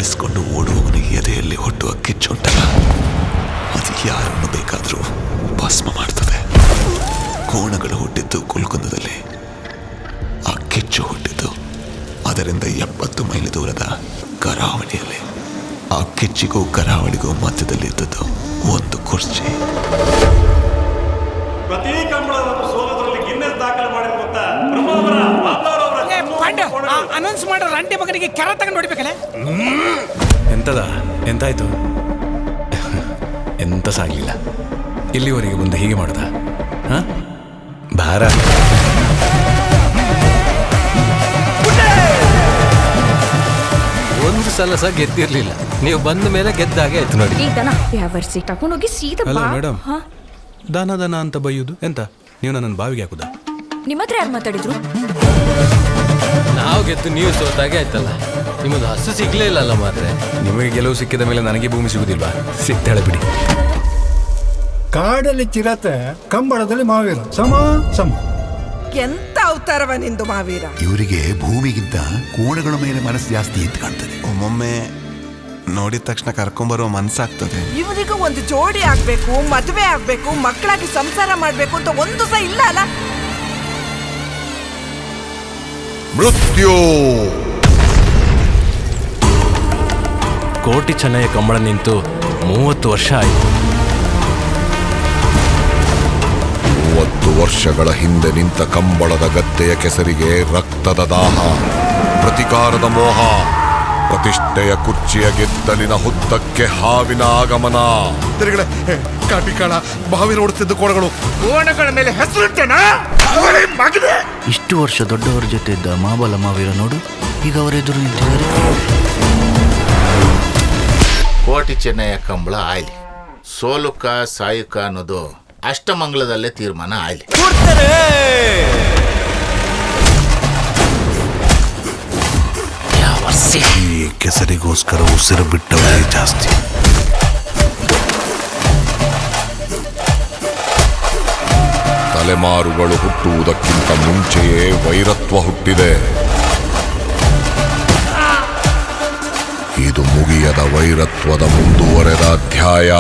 ಓಡಿಸ್ಕೊಂಡು ಓಡುವವನಿಗೆ ಎದೆಯಲ್ಲಿ ಹುಟ್ಟುವ ಕಿಚ್ಚುಂಟಲ್ಲ, ಅದು ಯಾರನ್ನು ಬೇಕಾದರೂ ಭಸ್ಮ ಮಾಡ್ತದೆ. ಕೋಣಗಳು ಹುಟ್ಟಿದ್ದು ಗುಲ್ಕುಂದದಲ್ಲಿ, ಆ ಕಿಚ್ಚು ಹುಟ್ಟಿದ್ದು ಅದರಿಂದ 70 ಮೈಲಿ ದೂರದ ಕರಾವಳಿಯಲ್ಲಿ. ಆ ಕಿಚ್ಚಿಗೂ ಕರಾವಳಿಗೂ ಮಧ್ಯದಲ್ಲಿ ಇದ್ದದ್ದು ಒಂದು ಕುರ್ಚಿ. ಪ್ರತಿ ಕಂಬಳದ ಸೋಲದಲ್ಲಿ ಗಿನ್ನೆಸ್ ದಾಖಲೆ ಮಾಡಿರುವಂತ ಅನೌನ್ಸ್ ಮಾಡೋ ರಂಟೆ ಮಗನಿಗೆ ಕೆರ ತಗೊಂಡು ನೋಡ್ಬೇಕಲ್ಲ. ಎಂತಾಯ್ತು? ಎಂತ ಸಾಗ್ಲಿಲ್ಲ. ಇಲ್ಲಿವರೆಗೆ ಮುಂದೆ ಹೀಗೆ ಮಾಡುದ ಭಾರ. ಒಂದು ಸಲ ಸಹ ಗೆದ್ದಿರ್ಲಿಲ್ಲ, ನೀವು ಬಂದ ಮೇಲೆ ಗೆದ್ದಾಗೆ ಆಯ್ತು ನೋಡಿ. ತಗೊಂಡೋಗಿ ಸೀದಾ. ಅಲ್ಲ ಮೇಡಮ್, ದನ ಅಂತ ಬೈಯುದು ಎಂತ? ನೀವು ನನ್ನ ಬಾವಿಗೆ ಹಾಕುದಾ? ನಿಮ್ಮ ಹತ್ರ ಯಾರು ಮಾತಾಡಿದ್ರು? ನಾವು ಗೆದ್ದು ನೀವು ಸೋತಾಗೆ ಆಯ್ತಲ್ಲ. ನಿಮ್ಮದು ಹಸು ಸಿಗ್ಲೇ ಇಲ್ಲಲ್ಲ ಮಾತ್ರ. ನಿಮಗೆ ಗೆಲುವು ಸಿಕ್ಕಿದ ಮೇಲೆ ನನಗೆ ಭೂಮಿ ಸಿಗುದಿಲ್ವಾ? ಸಿಗ್ತಾಳೆ ಬಿಡಿ. ಕಾಡಲ್ಲಿ ಚಿರತೆ, ಕಂಬಳದಲ್ಲಿ ಮಾವೀರ, ಸಮ ಸಮ. ಎಂತ ಅವತಾರವ ನಿಂದು ಮಾವೀರ. ಇವರಿಗೆ ಭೂಮಿಗಿಂತ ಕೋಣಗಳ ಮೇಲೆ ಮನಸ್ಸು ಜಾಸ್ತಿ ಅಂತ ಕಾಣ್ತದೆ. ಒಮ್ಮೊಮ್ಮೆ ನೋಡಿದ ತಕ್ಷಣ ಕರ್ಕೊಂಬರೋ ಮನ್ಸಾಗ್ತದೆ. ಇವರಿಗೂ ಒಂದು ಜೋಡಿ ಆಗ್ಬೇಕು, ಮದುವೆ ಆಗ್ಬೇಕು, ಮಕ್ಕಳಾಗಿ ಸಂಸಾರ ಮಾಡ್ಬೇಕು ಅಂತ ಒಂದು ಸಹ ಇಲ್ಲ ಅಲ್ಲ. ಮೃತ್ಯು. ಕೋಟಿ ಚೆನ್ನಯ್ಯ ಕಂಬಳ ನಿಂತು 30 ವರ್ಷ ಆಯಿತು. 30 ವರ್ಷಗಳ ಹಿಂದೆ ನಿಂತ ಕಂಬಳದ ಗದ್ದೆಯ ಕೆಸರಿಗೆ ರಕ್ತದ ದಾಹ, ಪ್ರತಿಕಾರದ ಮೋಹ, ಪ್ರತಿಷ್ಠೆಯ ಕುರ್ಚಿಯ ಗೆದ್ದಲಿನ ಹುತ್ತಕ್ಕೆ ಹಾವಿನ ಆಗಮನ. ಕಾಟಿಕಾಳ ಬಾವಿ ನೋಡುತ್ತಿದ್ದ ಕೋಣಗಳ ಮೇಲೆ ಹೆಸರಿಟ್ಟೇನಾ? ಇಷ್ಟು ವರ್ಷ ದೊಡ್ಡವರ ಜೊತೆ ಇದ್ದ ಮಾಬಲ ಮಾವೀರ ನೋಡು, ಈಗ ಅವರೆದುರು ನಿಂತಿದ್ದಾರೆ. ಕೋಟಿ ಚೆನ್ನಯ್ಯ ಕಂಬಳ ಆಯ್ಲಿ, ಸೋಲುಕ ಸಾಯುಕ ಅನ್ನೋದು ಅಷ್ಟಮಂಗಲದಲ್ಲೇ ತೀರ್ಮಾನ ಆಯ್ಲಿ. ಈ ಕೆಸರಿಗೋಸ್ಕರ ಉಸಿರು ಬಿಟ್ಟವರೇ ಜಾಸ್ತಿ. ತಲೆಮಾರುಗಳು ಹುಟ್ಟುವುದಕ್ಕಿಂತ ಮುಂಚೆಯೇ ವೈರತ್ವ ಹುಟ್ಟಿದೆ. ಇದು ಮುಗಿಯದ ವೈರತ್ವದ ಮುಂದುವರೆದ ಅಧ್ಯಾಯ.